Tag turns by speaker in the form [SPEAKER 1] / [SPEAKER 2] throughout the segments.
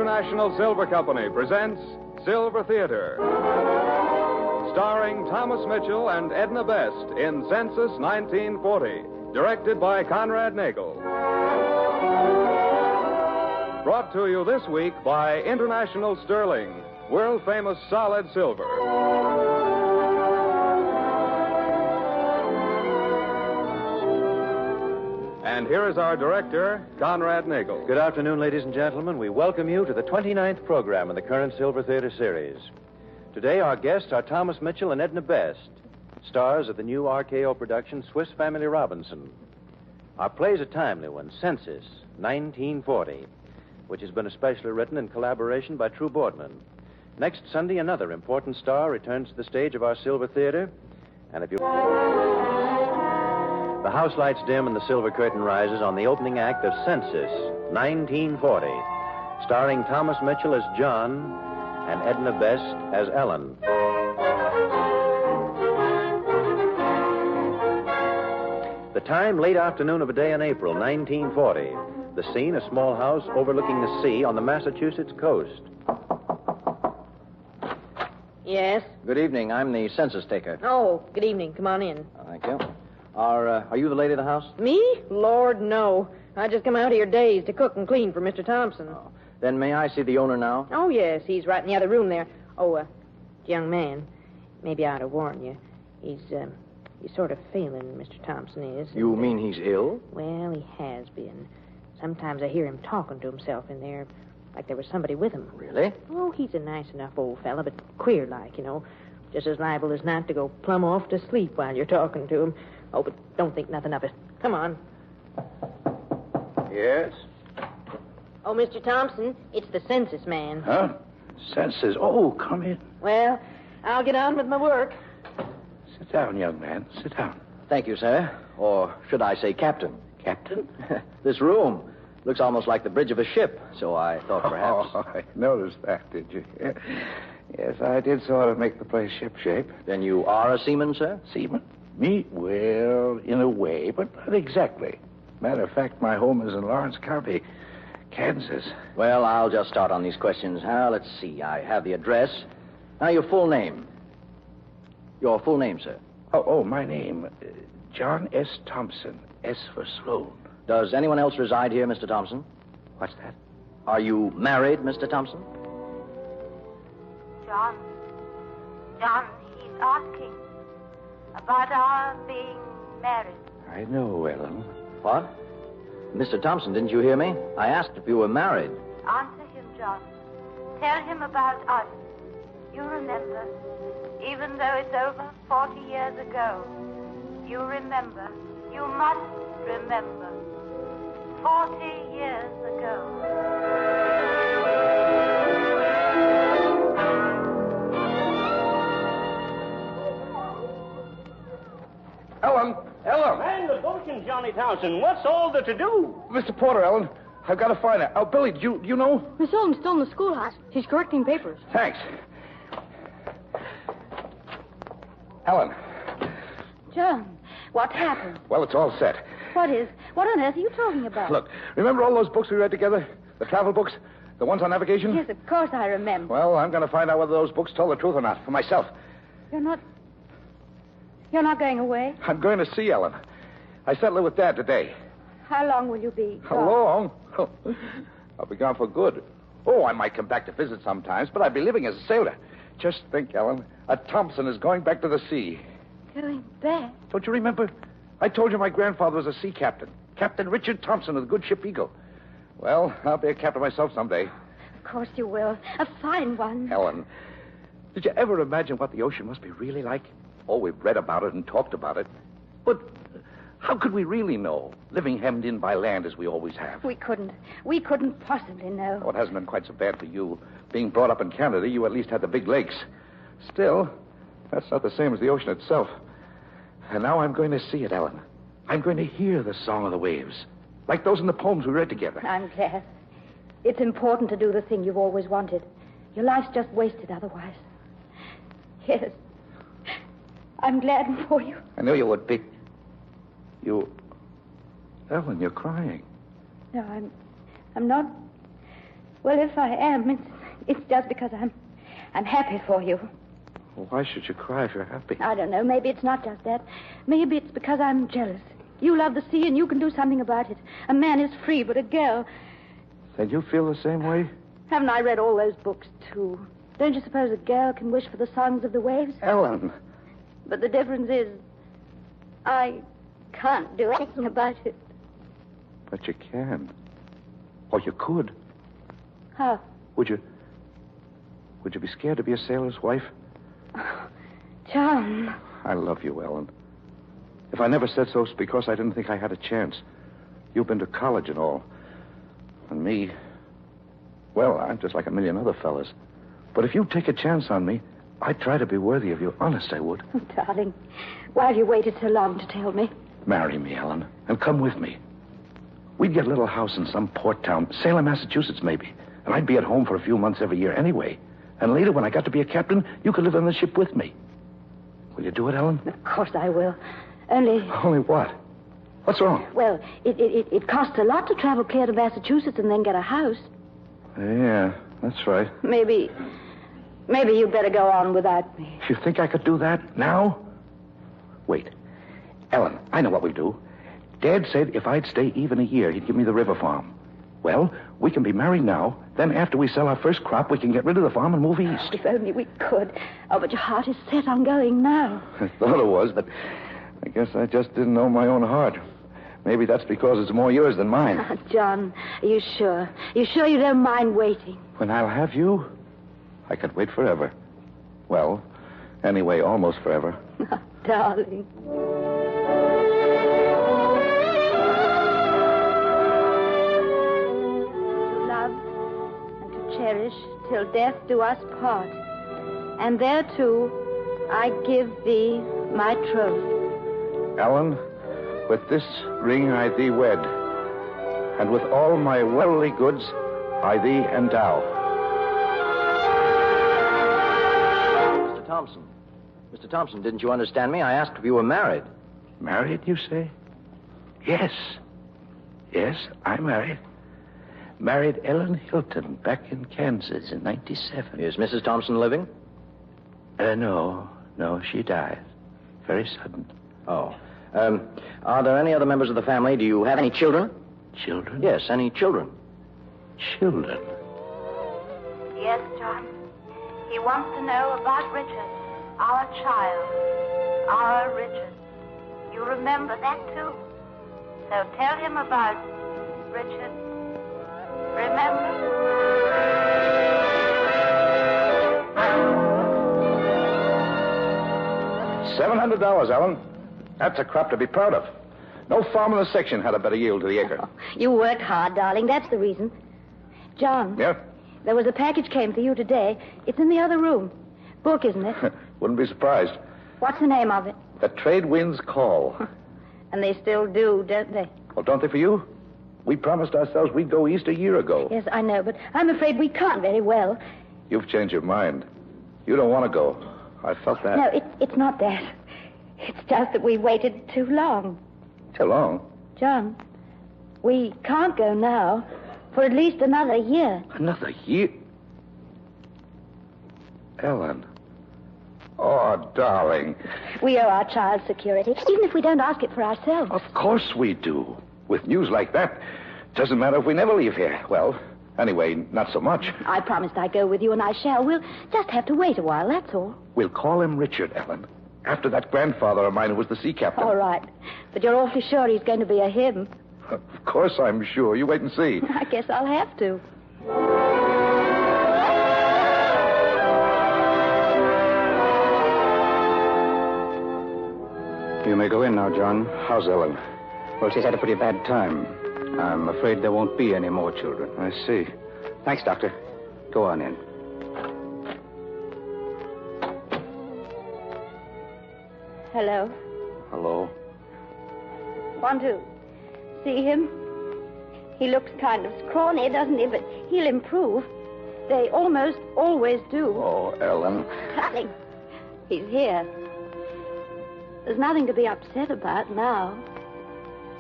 [SPEAKER 1] International Silver Company presents Silver Theater. Starring Thomas Mitchell and Edna Best in Census 1940. Directed by Conrad Nagel. Brought to you this week by International Sterling, world-famous solid silver. And here is our director, Conrad Nagel.
[SPEAKER 2] Good afternoon, ladies and gentlemen. We welcome you to the 29th program in the current Silver Theater series. Today, our guests are Thomas Mitchell and Edna Best, stars of the new RKO production, Swiss Family Robinson. Our play is a timely one, Census, 1940, which has been especially written in collaboration by True Boardman. Next Sunday, another important star returns to the stage of our Silver Theater, and if you... The house lights dim and the silver curtain rises on the opening act of Census, 1940, starring Thomas Mitchell as John and Edna Best as Ellen. The time, late afternoon of a day in April, 1940. The scene, a small house overlooking the sea on the Massachusetts coast.
[SPEAKER 3] Yes?
[SPEAKER 4] Good evening. I'm the census taker.
[SPEAKER 3] Oh, good evening. Come on in.
[SPEAKER 4] Thank you. Are you the lady of the house?
[SPEAKER 3] Me? Lord, no. I just come out here days to cook and clean for Mr. Thompson.
[SPEAKER 4] Oh. Then may I see the owner now?
[SPEAKER 3] Oh, yes. He's right in the other room there. Oh, young man, maybe I ought to warn you. He's sort of failing, Mr. Thompson is.
[SPEAKER 4] You mean he's ill?
[SPEAKER 3] Well, he has been. Sometimes I hear him talking to himself in there, like there was somebody with him.
[SPEAKER 4] Really?
[SPEAKER 3] Oh, he's a nice enough old fella, but queer-like, you know. Just as liable as not to go plumb off to sleep while you're talking to him. Oh, but don't think nothing of it. Come on.
[SPEAKER 5] Yes?
[SPEAKER 3] Oh, Mr. Thompson, it's the census man.
[SPEAKER 5] Huh? Census. Oh, come in.
[SPEAKER 3] Well, I'll get on with my work.
[SPEAKER 5] Sit down, young man. Sit down.
[SPEAKER 4] Thank you, sir. Or should I say captain?
[SPEAKER 5] Captain?
[SPEAKER 4] This room looks almost like the bridge of a ship, so I thought perhaps...
[SPEAKER 5] Oh, I noticed that, did you? Yes, I did sort of make the place ship-shape.
[SPEAKER 4] Then you are a seaman, sir?
[SPEAKER 5] Seaman? Me? Well, in a way, but not exactly. Matter of fact, my home is in Lawrence County, Kansas.
[SPEAKER 4] Well, I'll just start on these questions. Now, let's see. I have the address. Now, your full name. Your full name, sir.
[SPEAKER 5] Oh, my name, John S. Thompson, S for Sloan.
[SPEAKER 4] Does anyone else reside here, Mr. Thompson?
[SPEAKER 5] What's that?
[SPEAKER 4] Are you married, Mr. Thompson?
[SPEAKER 6] John, he's asking about our being married.
[SPEAKER 5] I know, Ellen.
[SPEAKER 4] What? Mr. Thompson, didn't you hear me? I asked if you were married.
[SPEAKER 6] Answer him, John. Tell him about us. You remember, even though it's over 40 years ago, you remember. You must remember. 40 years ago.
[SPEAKER 5] Ellen!
[SPEAKER 7] Man, devotion, Johnny Townsend. What's all the to-do?
[SPEAKER 5] Mr. Porter, Ellen. I've got to find her. Oh, Billy, do you know?
[SPEAKER 8] Miss Ellen's still in the schoolhouse. She's correcting papers.
[SPEAKER 5] Thanks. Ellen.
[SPEAKER 8] John, what happened?
[SPEAKER 5] Well, it's all set.
[SPEAKER 8] What on earth are you talking about?
[SPEAKER 5] Look, remember all those books we read together? The travel books? The ones on navigation?
[SPEAKER 8] Yes, of course I remember.
[SPEAKER 5] Well, I'm going to find out whether those books tell the truth or not for myself.
[SPEAKER 8] You're not going away?
[SPEAKER 5] I'm going to see Ellen. I settled it with Dad today.
[SPEAKER 8] How long will you be?
[SPEAKER 5] How long? I'll be gone for good. Oh, I might come back to visit sometimes, but I'd be living as a sailor. Just think, Ellen, a Thompson is going back to the sea.
[SPEAKER 8] Going back?
[SPEAKER 5] Don't you remember? I told you my grandfather was a sea captain. Captain Richard Thompson of the good ship Eagle. Well, I'll be a captain myself someday.
[SPEAKER 8] Of course you will. A fine one.
[SPEAKER 5] Ellen, did you ever imagine what the ocean must be really like? Oh, we've read about it and talked about it. But how could we really know, living hemmed in by land as we always have?
[SPEAKER 8] We couldn't possibly know.
[SPEAKER 5] Oh, it hasn't been quite so bad for you. Being brought up in Canada, you at least had the big lakes. Still, that's not the same as the ocean itself. And now I'm going to see it, Ellen. I'm going to hear the song of the waves, like those in the poems we read together.
[SPEAKER 8] I'm glad. It's important to do the thing you've always wanted. Your life's just wasted otherwise. Yes. I'm glad for you.
[SPEAKER 5] I knew you would be. Ellen, you're crying.
[SPEAKER 8] No, I'm not. Well, if I am, it's just because I'm happy for you.
[SPEAKER 5] Well, why should you cry if you're happy?
[SPEAKER 8] I don't know. Maybe it's not just that. Maybe it's because I'm jealous. You love the sea, and you can do something about it. A man is free, but a girl...
[SPEAKER 5] Then you feel the same way?
[SPEAKER 8] Haven't I read all those books, too? Don't you suppose a girl can wish for the songs of the waves?
[SPEAKER 5] Ellen.
[SPEAKER 8] But the difference is, I can't do anything about it.
[SPEAKER 5] But you can. Or you could.
[SPEAKER 8] How?
[SPEAKER 5] Would you be scared to be a sailor's wife?
[SPEAKER 8] John.
[SPEAKER 5] I love you, Ellen. If I never said so, it's because I didn't think I had a chance. You've been to college and all. And me, well, I'm just like a million other fellas. But if you take a chance on me, I'd try to be worthy of you. Honest, I would.
[SPEAKER 8] Oh, darling, why have you waited so long to tell me?
[SPEAKER 5] Marry me, Ellen, and come with me. We'd get a little house in some port town, Salem, Massachusetts, maybe. And I'd be at home for a few months every year anyway. And later, when I got to be a captain, you could live on the ship with me. Will you do it, Ellen?
[SPEAKER 8] Of course I will. Only...
[SPEAKER 5] Only what? What's wrong?
[SPEAKER 8] Well, it costs a lot to travel clear to Massachusetts and then get a house.
[SPEAKER 5] Yeah, that's right.
[SPEAKER 8] Maybe you better go on without me.
[SPEAKER 5] You think I could do that now? Wait. Ellen, I know what we'll do. Dad said if I'd stay even a year, he'd give me the river farm. Well, we can be married now. Then after we sell our first crop, we can get rid of the farm and move east.
[SPEAKER 8] Oh, if only we could. Oh, but your heart is set on going now.
[SPEAKER 5] I thought it was, but I guess I just didn't know my own heart. Maybe that's because it's more yours than mine.
[SPEAKER 8] Oh, John, are you sure? You sure you don't mind waiting?
[SPEAKER 5] When I'll have you, I could wait forever. Well, anyway, almost forever.
[SPEAKER 8] Oh, darling. Cherish till death do us part. And thereto I give thee my troth.
[SPEAKER 5] Ellen, with this ring I thee wed, and with all my worldly goods I thee endow.
[SPEAKER 4] Mr. Thompson, didn't you understand me? I asked if you were married.
[SPEAKER 5] Married, you say? Yes. Yes, I'm married. Married Ellen Hilton back in Kansas in 97.
[SPEAKER 4] Is Mrs. Thompson living?
[SPEAKER 5] No, she died. Very sudden.
[SPEAKER 4] Oh. Are there any other members of the family? Do you have any children?
[SPEAKER 5] Children?
[SPEAKER 4] Yes, any children.
[SPEAKER 5] Children?
[SPEAKER 6] Yes, John. He wants to know about Richard, our child, our Richard. You remember that, too? So tell him about Richard. Remember?
[SPEAKER 5] $700, Ellen. That's a crop to be proud of. No farm in the section had a better yield to the acre.
[SPEAKER 8] Oh, you worked hard, darling. That's the reason. John.
[SPEAKER 5] Yeah?
[SPEAKER 8] There was a package came for you today. It's in the other room. Book, isn't it?
[SPEAKER 5] Wouldn't be surprised.
[SPEAKER 8] What's the name of it?
[SPEAKER 5] The Trade Winds Call.
[SPEAKER 8] And they still do, don't they?
[SPEAKER 5] Well, don't they for you? We promised ourselves we'd go east a year ago.
[SPEAKER 8] Yes, I know, but I'm afraid we can't very well.
[SPEAKER 5] You've changed your mind. You don't want to go. I felt that.
[SPEAKER 8] No, it's not that. It's just that we waited too long.
[SPEAKER 5] Too long?
[SPEAKER 8] John, we can't go now for at least another year.
[SPEAKER 5] Another year? Ellen. Oh, darling.
[SPEAKER 8] We owe our child security, even if we don't ask it for ourselves.
[SPEAKER 5] Of course we do. With news like that, doesn't matter if we never leave here. Well, anyway, not so much.
[SPEAKER 8] I promised I'd go with you, and I shall. We'll just have to wait a while, that's all.
[SPEAKER 5] We'll call him Richard, Ellen. After that grandfather of mine who was the sea captain.
[SPEAKER 8] All right. But you're awfully sure he's going to be a him.
[SPEAKER 5] Of course I'm sure. You wait and see.
[SPEAKER 8] I guess I'll have to.
[SPEAKER 9] You may go in now, John.
[SPEAKER 5] How's Ellen?
[SPEAKER 9] Well, she's had a pretty bad time. I'm afraid there won't be any more children.
[SPEAKER 5] I see.
[SPEAKER 9] Thanks, Doctor. Go on in.
[SPEAKER 8] Hello.
[SPEAKER 5] Hello.
[SPEAKER 8] Want to see him? He looks kind of scrawny, doesn't he? But he'll improve. They almost always do.
[SPEAKER 5] Oh, Ellen.
[SPEAKER 8] Darling, he's here. There's nothing to be upset about now.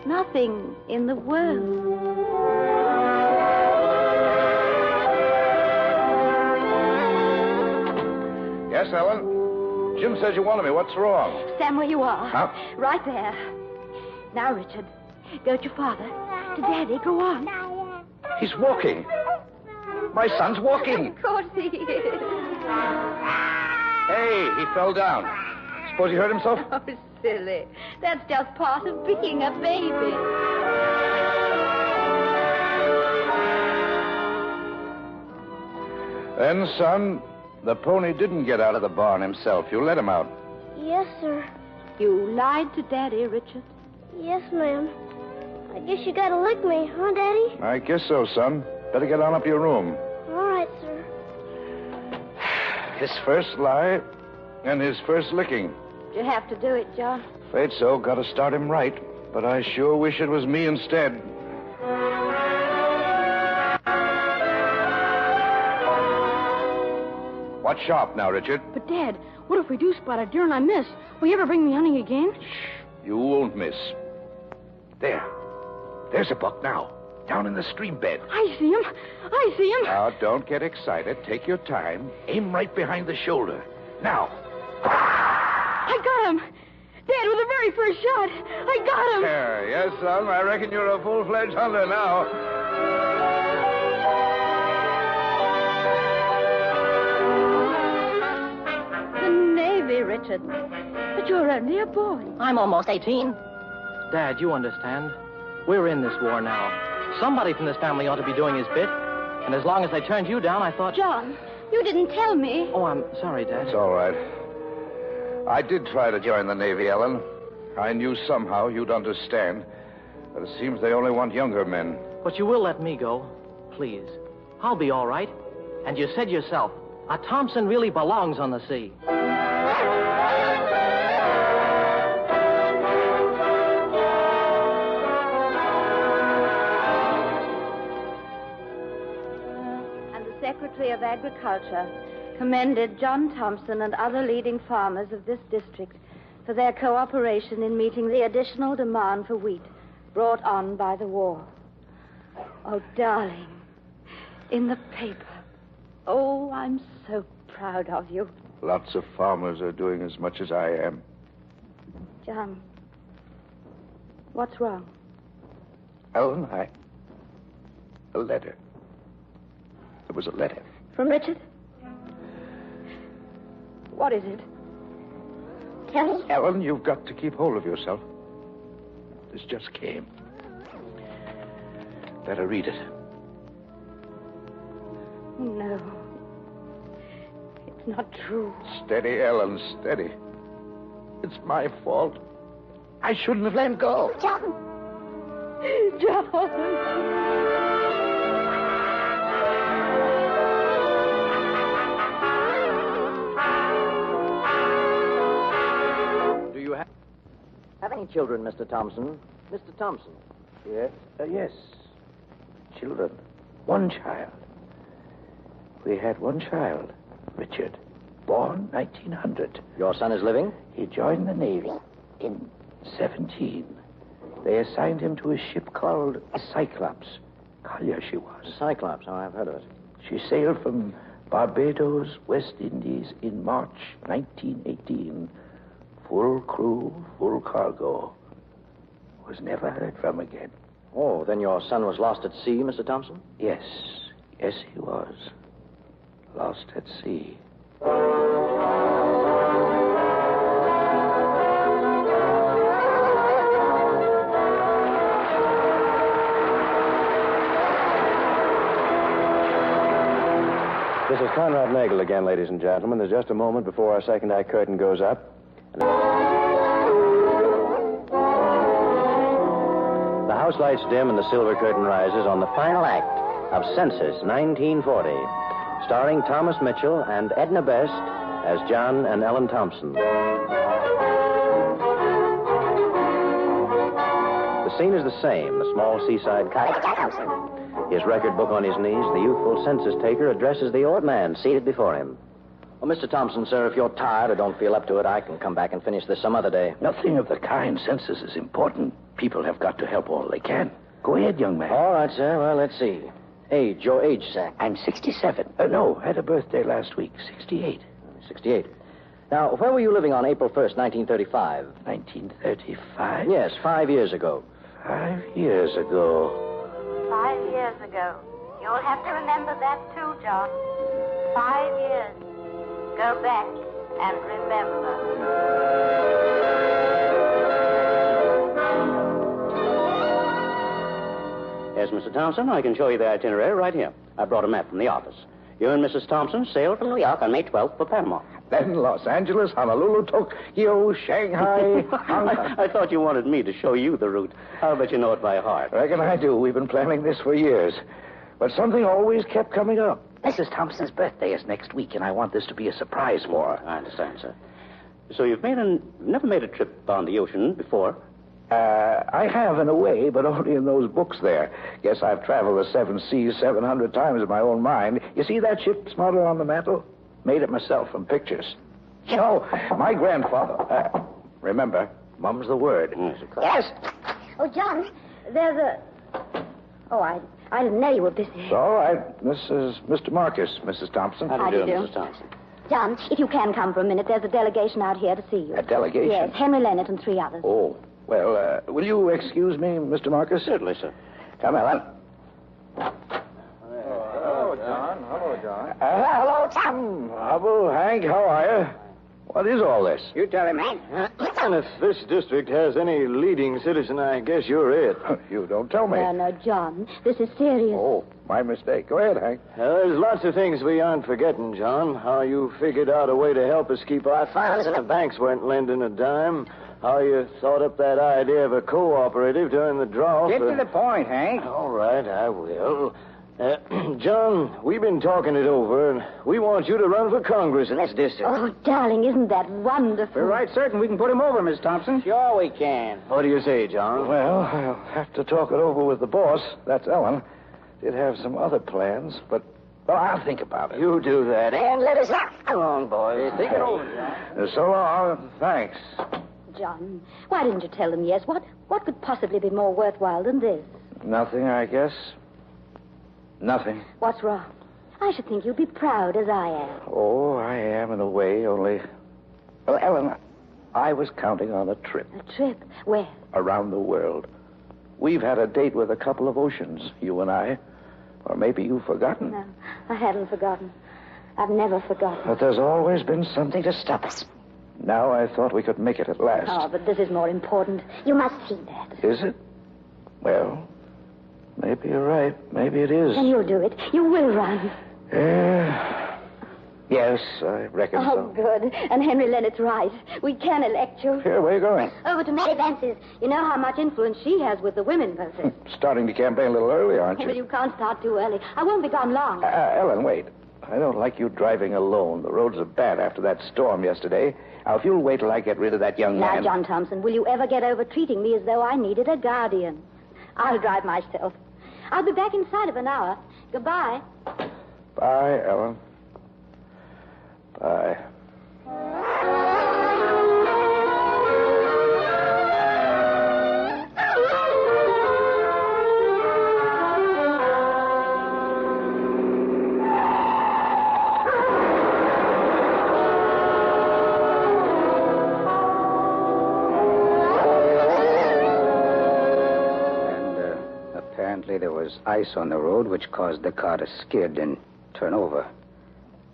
[SPEAKER 8] Nothing in the world.
[SPEAKER 5] Yes, Ellen? Jim says you wanted me. What's wrong?
[SPEAKER 8] Stand where you are.
[SPEAKER 5] Huh?
[SPEAKER 8] Right there. Now, Richard, go to Father. To Daddy. Go on.
[SPEAKER 5] He's walking. My son's walking.
[SPEAKER 8] Of course he is.
[SPEAKER 5] Hey, he fell down. Suppose he hurt himself?
[SPEAKER 8] Oh, silly. That's just part of being a baby.
[SPEAKER 5] Then, son, the pony didn't get out of the barn himself. You let him out.
[SPEAKER 10] Yes, sir.
[SPEAKER 8] You lied to Daddy, Richard.
[SPEAKER 10] Yes, ma'am. I guess you gotta lick me, huh, Daddy?
[SPEAKER 5] I guess so, son. Better get on up to your room.
[SPEAKER 10] All right, sir.
[SPEAKER 5] His first lie and his first licking.
[SPEAKER 8] You have to do it, John.
[SPEAKER 5] Afraid so. Got to start him right. But I sure wish it was me instead. Watch sharp now, Richard.
[SPEAKER 3] But, Dad, what if we do spot a deer and I miss? Will you ever bring me hunting again?
[SPEAKER 5] Shh. You won't miss. There. There's a buck now. Down in the stream bed.
[SPEAKER 3] I see him. I see him.
[SPEAKER 5] Now, don't get excited. Take your time. Aim right behind the shoulder. Now.
[SPEAKER 3] I got him. Dad, with the very first shot. I got him.
[SPEAKER 5] There. Yes, son. I reckon you're a full-fledged hunter now.
[SPEAKER 8] The Navy, Richard. But you're only a boy.
[SPEAKER 11] I'm almost 18. Dad, you understand. We're in this war now. Somebody from this family ought to be doing his bit. And as long as they turned you down, I thought...
[SPEAKER 8] John, you didn't tell me.
[SPEAKER 11] Oh, I'm sorry, Dad.
[SPEAKER 5] It's all right. I did try to join the Navy, Ellen. I knew somehow you'd understand. But it seems they only want younger men.
[SPEAKER 11] But you will let me go. Please. I'll be all right. And you said yourself, a Thompson really belongs on the sea.
[SPEAKER 8] Secretary of Agriculture commended John Thompson and other leading farmers of this district for their cooperation in meeting the additional demand for wheat brought on by the war. Oh, darling, in the paper. Oh, I'm so proud of you.
[SPEAKER 5] Lots of farmers are doing as much as I am.
[SPEAKER 8] John, what's wrong?
[SPEAKER 5] Ellen, a letter. There was a letter.
[SPEAKER 8] From Richard? What is it? Tell me.
[SPEAKER 5] Ellen, you've got to keep hold of yourself. This just came. Better read it.
[SPEAKER 8] No. It's not true.
[SPEAKER 5] Steady, Ellen, steady. It's my fault. I shouldn't have let him go.
[SPEAKER 8] John! John!
[SPEAKER 4] Have any children, Mr. Thompson? Mr. Thompson?
[SPEAKER 9] Yes? Yes. Children. One child. We had one child, Richard, born 1900.
[SPEAKER 4] Your son is living?
[SPEAKER 9] He joined the Navy in 17. They assigned him to a ship called a Cyclops. Collier she was.
[SPEAKER 4] Cyclops, oh, I've heard of it.
[SPEAKER 9] She sailed from Barbados, West Indies in March 1918. Full crew, full cargo. Was never heard from again.
[SPEAKER 4] Oh, then your son was lost at sea, Mr. Thompson?
[SPEAKER 9] Yes. Yes, he was. Lost at sea.
[SPEAKER 2] This is Conrad Nagel again, ladies and gentlemen. There's just a moment before our second act curtain goes up. The house lights dim and the silver curtain rises on the final act of Census 1940, starring Thomas Mitchell and Edna Best as John and Ellen Thompson. The scene is the same, a small seaside cottage. His record book on his knees, the youthful census taker addresses the old man seated before him.
[SPEAKER 4] Well, Mr. Thompson, sir, if you're tired or don't feel up to it, I can come back and finish this some other day.
[SPEAKER 9] Nothing of the kind. Census is important. People have got to help all they can. Go ahead, young man.
[SPEAKER 4] All right, sir. Well, let's see. Age, your age, sir.
[SPEAKER 9] I'm 67. No, had a birthday last week. 68.
[SPEAKER 4] 68. Now, where were you living on April 1st, 1935?
[SPEAKER 9] 1935?
[SPEAKER 4] Yes, 5 years ago.
[SPEAKER 9] 5 years ago.
[SPEAKER 6] 5 years ago. You'll have to remember that too, John. 5 years. Go back and remember.
[SPEAKER 7] Yes, Mr. Thompson, I can show you the itinerary right here. I brought a map from the office. You and Mrs. Thompson sailed from New York on May 12th for Panama.
[SPEAKER 9] Then Los Angeles, Honolulu, Tokyo, Shanghai.
[SPEAKER 7] I thought you wanted me to show you the route. I'll bet you know it by heart.
[SPEAKER 9] Reckon I do. We've been planning this for years. But something always kept coming up. Mrs. Thompson's birthday is next week, and I want this to be a surprise for her.
[SPEAKER 7] I understand, sir. So you've never made a trip on the ocean before?
[SPEAKER 9] I have in a way, but only in those books there. Guess I've traveled the 7 seas 700 times in my own mind. You see that ship's motto on the mantel? Made it myself from pictures. You know, my grandfather... remember, mum's the word.
[SPEAKER 7] Yes, of course.
[SPEAKER 8] Yes. Oh, John, there's a... Oh, I didn't know you were busy.
[SPEAKER 9] It's all right. This is Mr. Marcus, Mrs. Thompson.
[SPEAKER 8] How do you do?
[SPEAKER 7] Mrs. Thompson?
[SPEAKER 8] John, if you can come for a minute, there's a delegation out here to see you.
[SPEAKER 9] A delegation?
[SPEAKER 8] Yes, Henry Leonard and 3 others.
[SPEAKER 9] Oh, well, will you excuse me, Mr. Marcus?
[SPEAKER 7] Certainly, sir.
[SPEAKER 9] Come, Ellen.
[SPEAKER 2] Hello, John. Hello, John.
[SPEAKER 9] Hello, Tom. Hubble, Hank, how are you? What is all this?
[SPEAKER 12] You tell him, man.
[SPEAKER 2] And if this district has any leading citizen, I guess you're it.
[SPEAKER 9] You don't tell me.
[SPEAKER 8] No, John, this is serious.
[SPEAKER 9] Oh, my mistake. Go ahead, Hank.
[SPEAKER 2] There's lots of things we aren't forgetting, John. How you figured out a way to help us keep our funds and the banks weren't lending a dime. How you thought up that idea of a cooperative during the drought.
[SPEAKER 12] Get to the point, Hank.
[SPEAKER 2] All right, I will. John, we've been talking it over, and we want you to run for Congress in this district.
[SPEAKER 8] Oh, darling, isn't that wonderful?
[SPEAKER 12] We're right certain we can put him over, Miss Thompson.
[SPEAKER 7] Sure we can.
[SPEAKER 2] What do you say, John?
[SPEAKER 9] Well, I'll have to talk it over with the boss. That's Ellen. Did have some other plans, but well, I'll think about it.
[SPEAKER 2] You do that, and let us out. Come on, boys. Think it over, John.
[SPEAKER 9] So long. Thanks.
[SPEAKER 8] John, why didn't you tell them yes? What could possibly be more worthwhile than this?
[SPEAKER 9] Nothing, I guess. Nothing.
[SPEAKER 8] What's wrong? I should think you'd be proud, as I am.
[SPEAKER 9] Oh, I am in a way, only... Well, Ellen, I was counting on a trip.
[SPEAKER 8] A trip? Where?
[SPEAKER 9] Around the world. We've had a date with a couple of oceans, you and I. Or maybe you've forgotten.
[SPEAKER 8] No, I haven't forgotten. I've never forgotten.
[SPEAKER 9] But there's always been something to stop us. Now I thought we could make it at last.
[SPEAKER 8] Oh, but this is more important. You must see that.
[SPEAKER 9] Is it? Well, maybe you're right. Maybe it is.
[SPEAKER 8] Then you'll do it. You will run.
[SPEAKER 9] Yes, I reckon so.
[SPEAKER 8] Oh, good. And Henry Leonard's right. We can elect you.
[SPEAKER 9] Here, where are you going?
[SPEAKER 8] Over to Mary Vance's. You know how much influence she has with the women, Percy.
[SPEAKER 9] Starting to campaign a little early, aren't you?
[SPEAKER 8] Well, you can't start too early. I won't be gone long.
[SPEAKER 9] Ellen, wait. I don't like you driving alone. The roads are bad after that storm yesterday. Now, if you'll wait till I get rid of that young man...
[SPEAKER 8] Now, John Thompson, will you ever get over treating me as though I needed a guardian? I'll drive myself. I'll be back inside of an hour. Goodbye.
[SPEAKER 9] Bye, Ellen. Bye.
[SPEAKER 12] There was ice on the road, which caused the car to skid and turn over.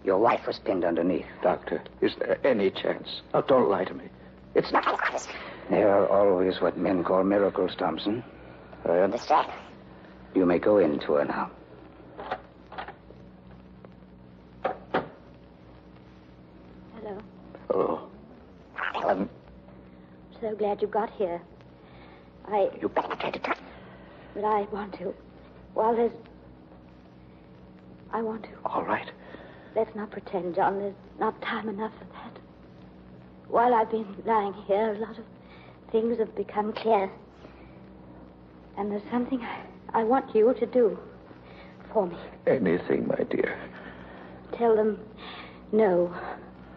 [SPEAKER 12] Your wife was pinned underneath.
[SPEAKER 9] Doctor, is there any chance? Oh, don't lie to me. It's not...
[SPEAKER 12] There are always what men call miracles, Thompson.
[SPEAKER 9] I understand.
[SPEAKER 12] You may go in to her now.
[SPEAKER 8] Hello.
[SPEAKER 9] Hello. Ellen.
[SPEAKER 8] So glad you got here.
[SPEAKER 9] You better try to talk.
[SPEAKER 8] But I want to. Well, I want to.
[SPEAKER 9] All right.
[SPEAKER 8] Let's not pretend, John. There's not time enough for that. While I've been lying here, a lot of things have become clear. And there's something I want you to do for me.
[SPEAKER 9] Anything, my dear.
[SPEAKER 8] Tell them no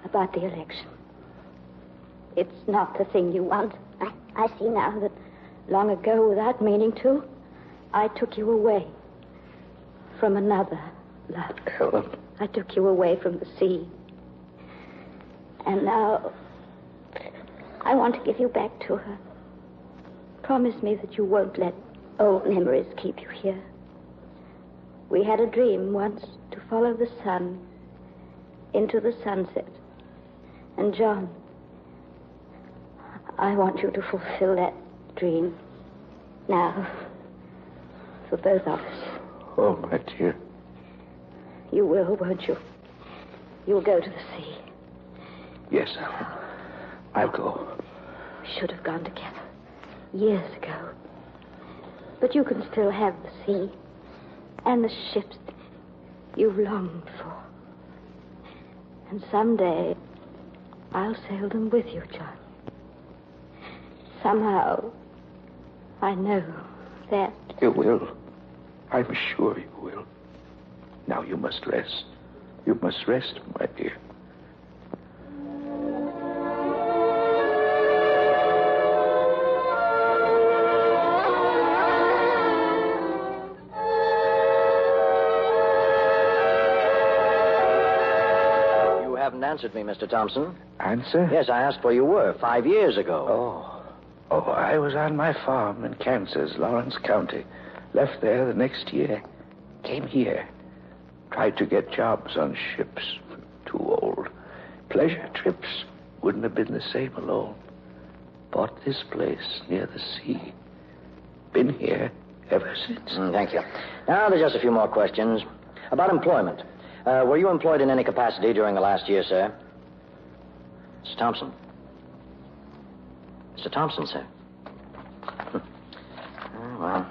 [SPEAKER 8] about the election. It's not the thing you want. I see now that long ago, without meaning to, I took you away from another love.
[SPEAKER 9] Ellen.
[SPEAKER 8] I took you away from the sea. And now, I want to give you back to her. Promise me that you won't let old memories keep you here. We had a dream once to follow the sun into the sunset. And, John, I want you to fulfill that dream now for both of us.
[SPEAKER 9] Oh, my dear.
[SPEAKER 8] You will, won't you? You'll go to the sea.
[SPEAKER 9] Yes, Ellen. I'll go.
[SPEAKER 8] We should have gone together years ago. But you can still have the sea and the ships you've longed for. And someday I'll sail them with you, John. Somehow, I know that.
[SPEAKER 9] You will. I'm sure you will. Now you must rest. You must rest, my dear.
[SPEAKER 4] You haven't answered me, Mr. Thompson.
[SPEAKER 9] Answer?
[SPEAKER 4] Yes, I asked where you were 5 years ago.
[SPEAKER 9] Oh, I was on my farm in Kansas, Lawrence County. Left there the next year. Came here. Tried to get jobs on ships. Too old. Pleasure trips wouldn't have been the same alone. Bought this place near the sea. Been here ever since.
[SPEAKER 4] Thank you. Now, there's just a few more questions. About employment. Were you employed in any capacity during the last year, sir? Mr. Thompson? Mr. Thompson, sir. Oh, well.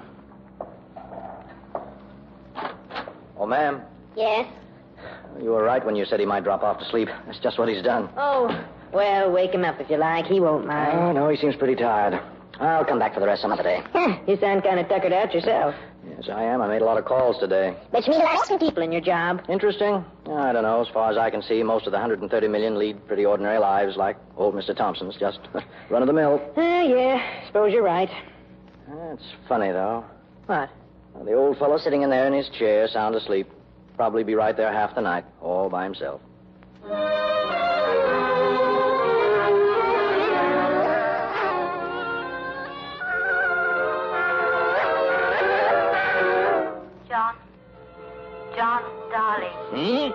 [SPEAKER 4] Oh, ma'am.
[SPEAKER 3] Yes?
[SPEAKER 4] You were right when you said he might drop off to sleep. That's just what he's done.
[SPEAKER 3] Oh, well, wake him up if you like. He won't mind.
[SPEAKER 4] Oh, no, he seems pretty tired. I'll come back for the rest some other day.
[SPEAKER 3] You sound kind of tuckered out yourself.
[SPEAKER 4] Yes, I am. I made a lot of calls today.
[SPEAKER 3] Bet you meet a lot of people in your job.
[SPEAKER 4] Interesting? I don't know. As far as I can see, most of the 130 million lead pretty ordinary lives like old Mr. Thompson's. Just run of the mill.
[SPEAKER 3] Yeah, suppose you're right.
[SPEAKER 4] It's funny, though.
[SPEAKER 3] What?
[SPEAKER 4] Well, the old fellow sitting in there in his chair, sound asleep. Probably be right there half the night, all by himself.
[SPEAKER 6] John, darling.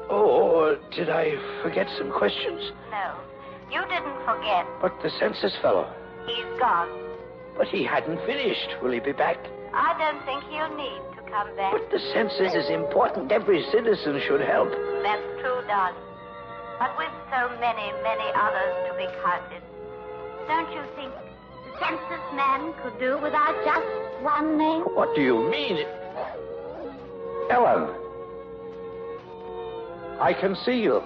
[SPEAKER 9] Oh, did I forget some questions?
[SPEAKER 6] No, you didn't forget.
[SPEAKER 9] But the census fellow.
[SPEAKER 6] He's gone.
[SPEAKER 9] But he hadn't finished. Will he be back?
[SPEAKER 6] I don't think he'll need to come back.
[SPEAKER 9] But the census is important. Every citizen should help.
[SPEAKER 6] That's true, darling. But with so many, many others to be counted, don't you think the census man could do without just one name?
[SPEAKER 9] What do you mean? Ellen, I can see you.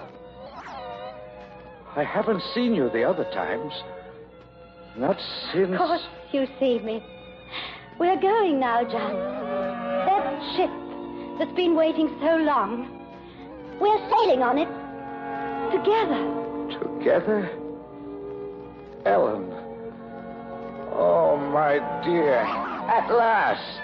[SPEAKER 9] I haven't seen you the other times. Not since...
[SPEAKER 8] Of course you see me. We're going now, John. That ship that's been waiting so long. We're sailing on it together.
[SPEAKER 9] Together? Ellen. Oh, my dear. At last.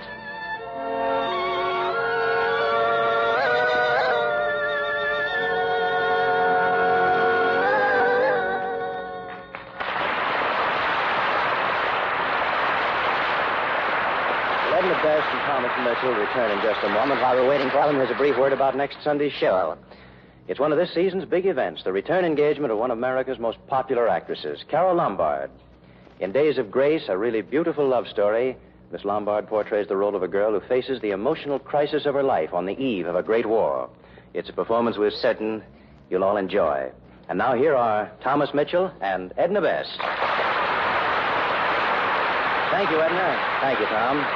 [SPEAKER 2] Edna Best and Thomas Mitchell return in just a moment. While we're waiting for them, here's a brief word about next Sunday's show. It's one of this season's big events, the return engagement of one of America's most popular actresses, Carole Lombard. In Days of Grace, a really beautiful love story, Miss Lombard portrays the role of a girl who faces the emotional crisis of her life on the eve of a great war. It's a performance we're certain you'll all enjoy. And now here are Thomas Mitchell and Edna Best. Thank you, Edna. Thank you, Tom.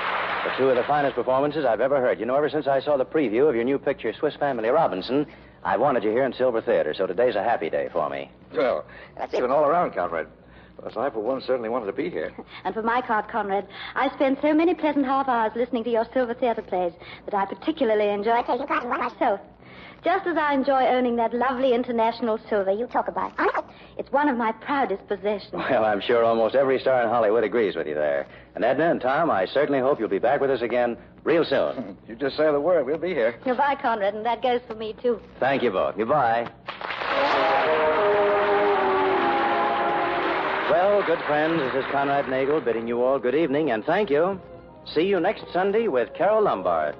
[SPEAKER 2] For two of the finest performances I've ever heard. You know, ever since I saw the preview of your new picture, Swiss Family Robinson, I wanted you here in Silver Theater, so today's a happy day for me.
[SPEAKER 5] Well, that's even all around, Conrad. Well, I, for one, certainly wanted to be here.
[SPEAKER 8] And for my part, Conrad, I spent so many pleasant half hours listening to your Silver Theater plays that I particularly enjoy taking part in one myself. Just as I enjoy owning that lovely international silver you talk about. It's one of my proudest possessions.
[SPEAKER 2] Well, I'm sure almost every star in Hollywood agrees with you there. And Edna and Tom, I certainly hope you'll be back with us again real soon.
[SPEAKER 5] You just say the word. We'll be here.
[SPEAKER 8] Goodbye, Conrad, and that goes for me, too.
[SPEAKER 2] Thank you both. Goodbye. good friends, this is Conrad Nagel bidding you all good evening and thank you. See you next Sunday with Carol Lombard.